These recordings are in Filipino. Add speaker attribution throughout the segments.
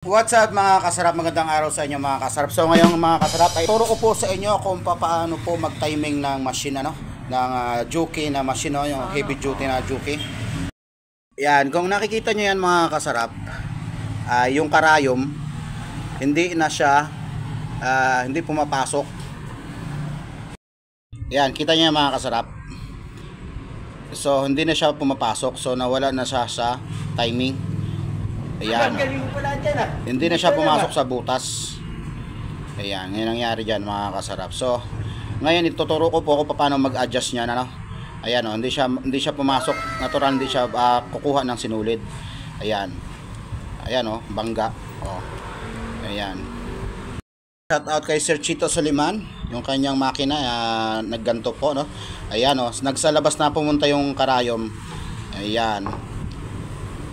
Speaker 1: What's up mga kasarap, magandang araw sa inyo mga kasarap. So ngayong mga kasarap ay turo ko po sa inyo kung paano po mag-timing ng machine ng Juki na machine, yung heavy duty na Juki. Yan, kung nakikita nyo yan mga kasarap, yung karayom hindi na siya hindi pumapasok. Yan, kita nyo yan mga kasarap. So hindi na siya pumapasok, so nawala na siya sa timing. Ayan. Hindi na siya pumasok sa butas. Ayan, ngayon nangyari dyan mga kasarap. So, ngayon ituturo ko po kung paano mag-adjust niyan, Ayan, hindi siya pumasok, natural, hindi siya kukuha ng sinulid. Ayan. Ayan bangga. Ayan. Shout out kay Sir Chito Soliman, yung kanyang makina nagganto po, Ayan, nagsalabas na pumunta yung karayom. Ayan.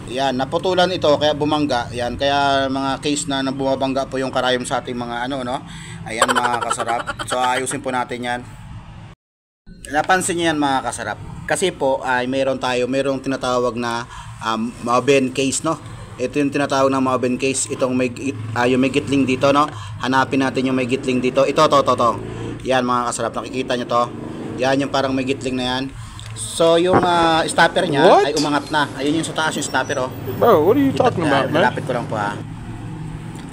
Speaker 1: Yan, naputulan ito kaya bumangga. Yan, kaya mga case na bumabangga po yung karayom sa ating mga Ayan mga kasarap. So ayusin po natin yan. Napansin niyo yan mga kasarap. Kasi po ay mayroong tinatawag na Mauben case, Ito yung tinatawag na Mauben case. Itong yung may gitling dito, Hanapin natin yung may gitling dito. Ito. Yan mga kasarap, nakikita niyo to. Yan yung parang may gitling na yan. So yung stopper niya ay umangat na. Ayun yung sa taas yung stopper,
Speaker 2: Bro, what are you talking about, man?
Speaker 1: Lapit ko lang po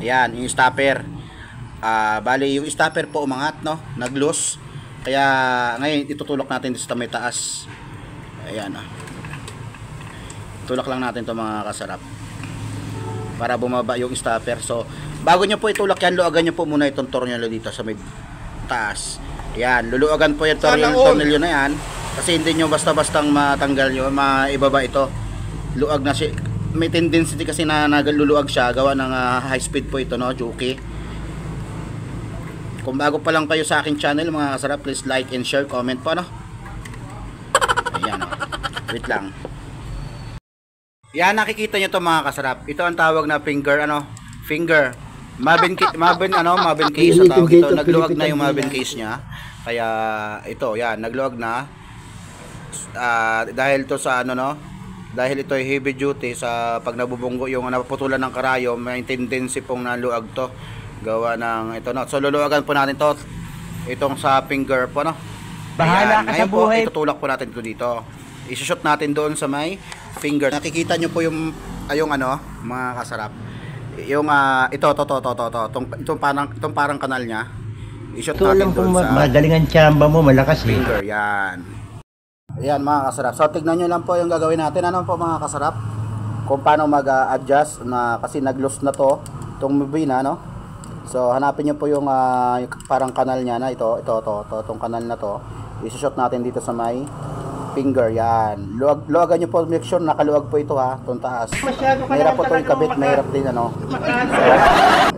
Speaker 1: Ayan, yung stopper. Bali yung stopper po umangat, nag-loose. Kaya ngayon itutulak natin dito sa may taas. Ayan, Tulak lang natin 'to mga kasarap. Para bumaba yung stopper. So bago niyo po itulak yan, luagan niyo po muna itong tornilyo dito sa may taas. Ayan, luluagan po yung tornilyo na yan. Kasi hindi nyo basta-bastang matanggal nyo, maibaba ito. Luag na siya. May tendency kasi na naluluag siya. Gawa ng high speed po ito, Juki. Kung bago pa lang kayo sa aking channel, mga kasarap, please like and share, comment po, Ayan, Wait lang. Yan, nakikita nyo to mga kasarap. Ito ang tawag na finger, Finger. Mauben case ang tawag ito. Nagluag na yung Mauben case niya. Kaya ito, yan, nagluag na. Dahil to sa dahil ito ay heavy duty, sa pag nabubunggo yung naputulan ng karayom, may tendency pong naluag to gawa ng ito, So luluagan po natin to itong sa finger po,
Speaker 3: Bahala ka sa buhay.
Speaker 1: Itutulak po natin ito dito. I-shoot natin doon sa may finger. Nakikita nyo po yung mga kasarap. Yung itong parang kanal niya. I-shoot natin doon sa
Speaker 3: magaling ang tsamba mo, malakas
Speaker 1: finger. Yan. Ayan mga kasarap. So tignan nyo lang po yung gagawin natin. Po mga kasarap? Kung paano mag-adjust kasi nag-loose na to. Itong mubina, So hanapin nyo po yung parang kanal niya na ito. Itong kanal na to. I-shot natin dito sa may finger. Yan. Luagan nyo po. Make sure nakaluag po ito itong taas. Mahirap po ito ikabit. Mahirap din So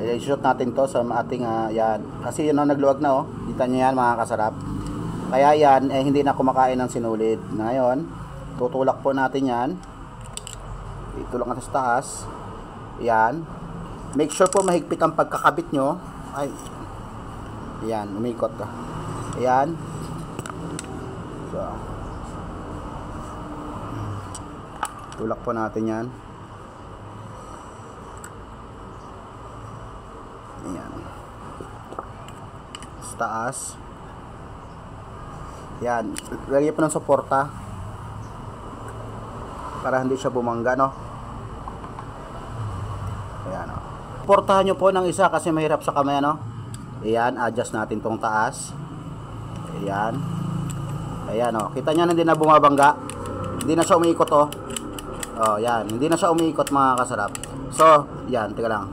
Speaker 1: i-shot natin to sa ating yan. Kasi yun nagluag na Kita nyo yan mga kasarap. Kaya yan, hindi na kumakain ng sinulid. Ngayon, tutulak po natin yan. Itulak natin sa taas. Yan. Make sure po mahigpit ang pagkakabit nyo. Ay. Yan, umikot ka. Yan. So. Tulak po natin yan. Yan. Sa taas. Yan, lagyan po ng suporta para hindi siya bumangga, Ayan, Suportahan nyo po ng isa kasi mahirap sa kamay, Ayan, adjust natin tong taas. Ayan. Ayan, kita nyo na hindi na bumabangga. Hindi na siya umiikot, yan, hindi na siya umiikot mga kasarap. So, yan, teka lang.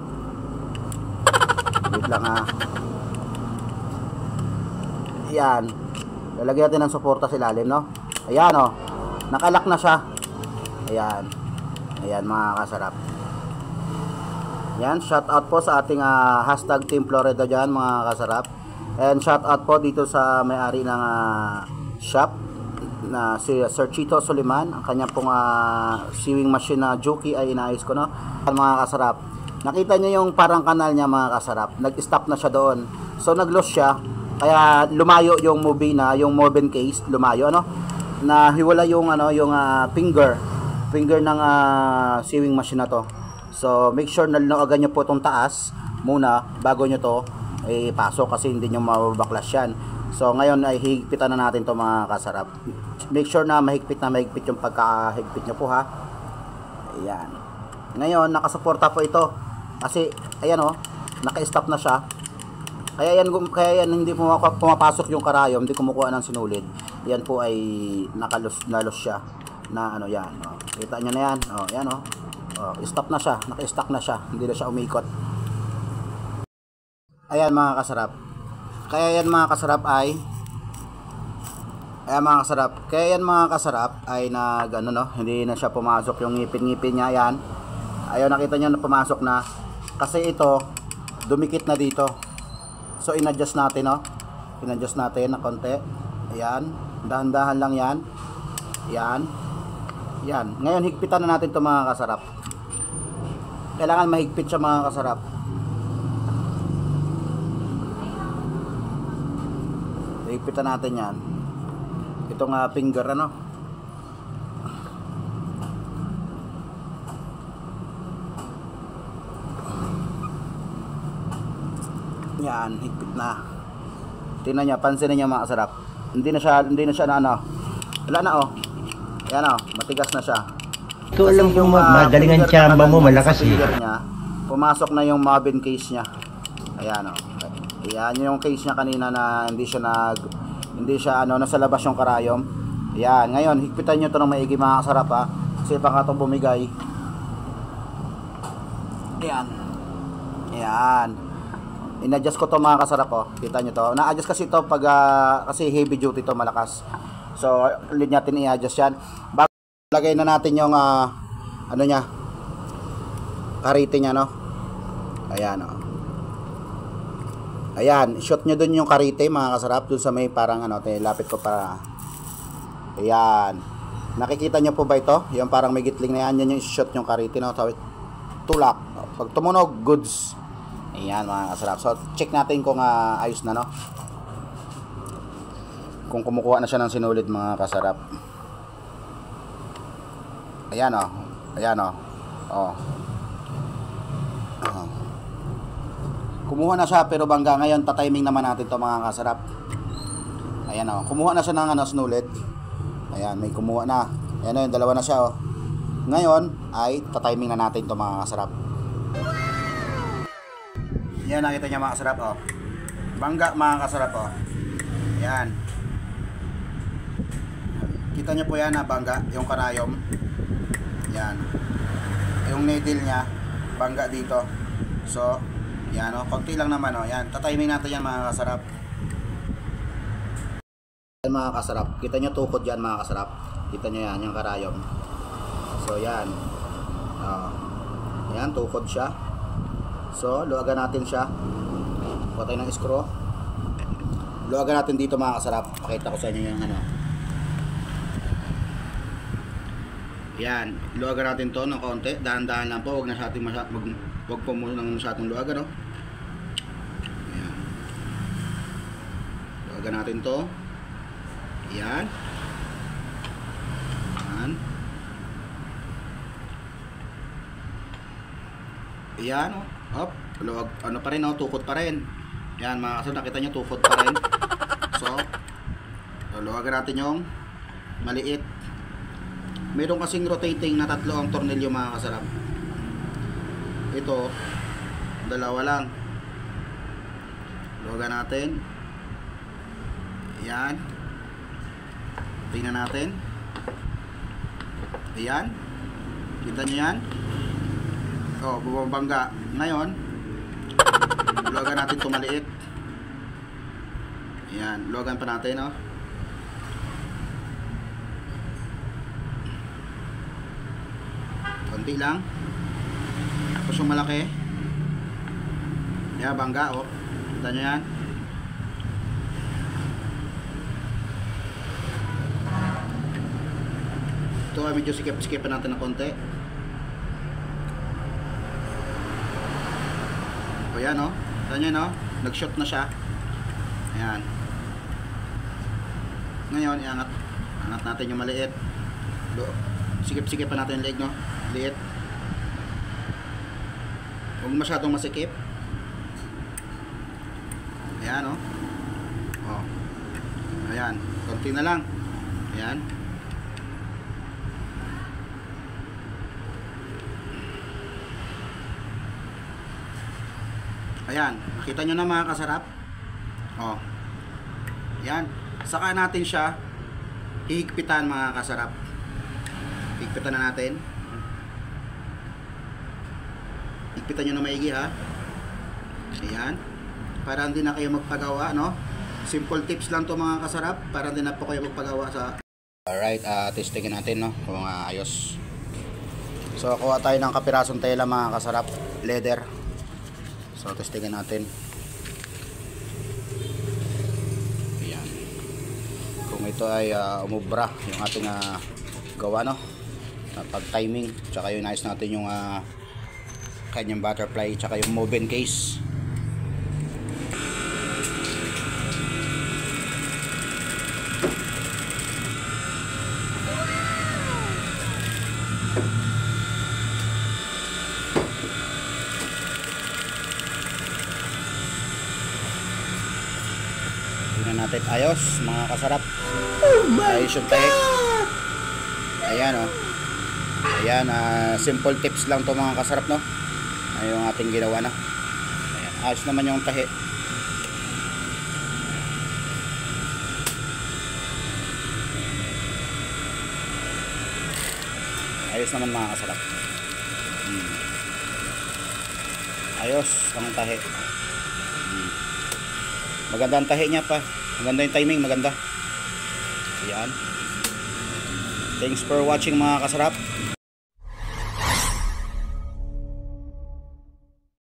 Speaker 1: Wait lang Ayan. Lalagyan natin ng suporta sa ilalim, Ayan, nakalak na siya. Ayan. Ayan mga kasarap. Yan, shout out po sa ating hashtag Team Florida dyan mga kasarap. And shout out po dito sa may-ari ng shop na si Sir Chito Soliman. Ang kanya pong sewing machine na Juki ay inaayos ko, Mga kasarap. Nakita nyo yung parang kanal niya mga kasarap. Nag-stop na siya doon. So nag-loose siya. Kaya lumayo yung mubina, yung Mauben case, lumayo na hiwala yung finger ng sewing machine na to. So make sure na luwagan nyo po itong taas muna bago nyo to ipasok kasi hindi nyo mababaklas yan. So ngayon ay higpitan na natin to mga kasarap. Make sure na mahigpit yung pagkahigpit nyo po ha. Ayan. Ngayon nakasuporta po ito kasi ayan o, naka-stop na siya. Kaya yan hindi pumapasok yung karayom, hindi kumukuha ng sinulid. Yan po ay nalos siya na ano yan. O. Kita nyo na yan. O, yan o. O, stop na siya, naka-stuck na siya, hindi na siya umikot. Ayan mga kasarap. Kaya yan mga kasarap ay nag ano no, hindi na siya pumasok yung ngipin-ngipin niya yan. Ayaw, nakita niyo na pumasok na kasi ito dumikit na dito. So in-adjust natin no. In-adjust natin na konti. Ayan, dahan-dahan lang yan. Yan. Yan. Ngayon higpitan na natin 'to mga kasarap. Kailangan mahigpit siya mga kasarap. Higpitan natin yan. Itong finger ano. Yan, higpit na. Tingnan niyo, pansinin niyo mga kasarap. Hindi na siya na ano. Wala na oh. Yan oh, matigas na siya.
Speaker 3: Ito alam kong magaling ang tsamba mo, malakas eh.
Speaker 1: Niya, pumasok na yung mabin case niya. Ayan oh. Ayan yung case niya kanina na hindi siya ano, nasa labas yung karayom. Ayan, ngayon higpitan niyo 'to ng maigi mga kasarap ha. Kasi baka 'to bumigay. Ayan. Ayan. In-adjust ko 'to mga kasarap oh. Kita niyo 'to. Na-adjust kasi ito pag kasi heavy duty 'to, malakas. So, ulit natin i-adjust yan. Bago lagay na natin yung ano niya, karite niya no. Ayan oh. Ayan, shoot nyo dun yung karite mga kasarap, dun sa may parang ano, lapit ko para. Ayan. Nakikita nyo po ba ito? Yung parang may gitling na yan, yan yung shoot yung karite no. So, tulak. Pag tumunog, goods. Ayan mga kasarap. So, check natin kung ayos na no. Kung kumukuha na siya ng sinulid mga kasarap. Ayan o. Ayan o. Oh. Kumuha na siya pero bangga. Ngayon tatiming naman natin to mga kasarap. Ayan o. Kumuha na siya ng sinulid. Ayan, may kumuha na. Ayan o, yung dalawa na siya o. Ngayon ay tatiming na natin to mga kasarap. Ayan, nakita niya mga kasarap o. Bangga mga kasarap o. Ayan. Kita niyo po yan na bangga yung karayom. Yan. Yung needle niya bangga dito. So, yan o, konti lang naman o. Yan, tatiming natin yan mga kasarap. Yan mga kasarap. Kita niyo tukod yan mga kasarap. Kita niyo yan, yung karayom. So, yan. Yan, tukod siya. So, luwagan natin siya. Patay ng screw. Luwagan natin dito mga kasarap. Pakita ko sa inyo yung ano. Yan, luwagan natin to ng konti, dahan-dahan lang po, wag na sa ating wag po muna ng sa ating luwagan no. Yan. Luwagan natin to. Yan. Yan. Yan oh. Hop, luwag ano pa rin oh, tukod pa rin. Yan mga kasarap, nakita niyo tukod pa rin. So, luwagan natin yung maliit. Meron kasing rotating na tatlo ang tornilyo mga kasarap. Ito, dalawa lang. Luwagan natin. Ayan. Tingnan natin. Ayan. Kita nyo yan? O, bumabangga. Ngayon, luwagan natin ito maliit. Ayan, luwagan pa natin o. Konti lang. Tapos yung malaki. Yan, bangga oh. Kita nyo yan. Ito ay medyo sikip-sikipan natin ng konti. O yan oh. Kita nyo no? Nag-shot na siya. Ayan. Ngayon, iangat natin yung maliit. Sikip-sikipan natin yung leg no? Liit. Huwag masyadong masikip. Ayan, oh. Oh. Ayan, konti na lang. Ayan. Ayan, nakita nyo na mga kasarap. Oh. Ayan, saka natin siya hihigpitan mga kasarap. Higpitan na natin. Higpitan nyo na maigi ha. Ayan. Para hindi na kayo magpagawa, no? Simple tips lang to mga kasarap. Para hindi na po kayo magpagawa sa... Alright, testingin natin, no? Kung ayos. So, kuha tayo ng kapirasong tela mga kasarap. Leather. So, testingin natin. Ayan. Kung ito ay umubra yung ating gawa, no? Pag timing. Tsaka yung nice natin yung kanyang butterfly. Tsaka yung moving case. Tingnan natin ayos mga kasarap. Ayos yung tahi. Ayan o. Ayan, simple tips lang to mga kasarap, no? Ay yung ating ginawa na. Ayan, ayos naman yung tahi. Ayos naman mga kasarap. Ayos ang tahi. Maganda ang tahi niya pa. Maganda yung timing, maganda. Ayan. Thanks for watching mga kasarap.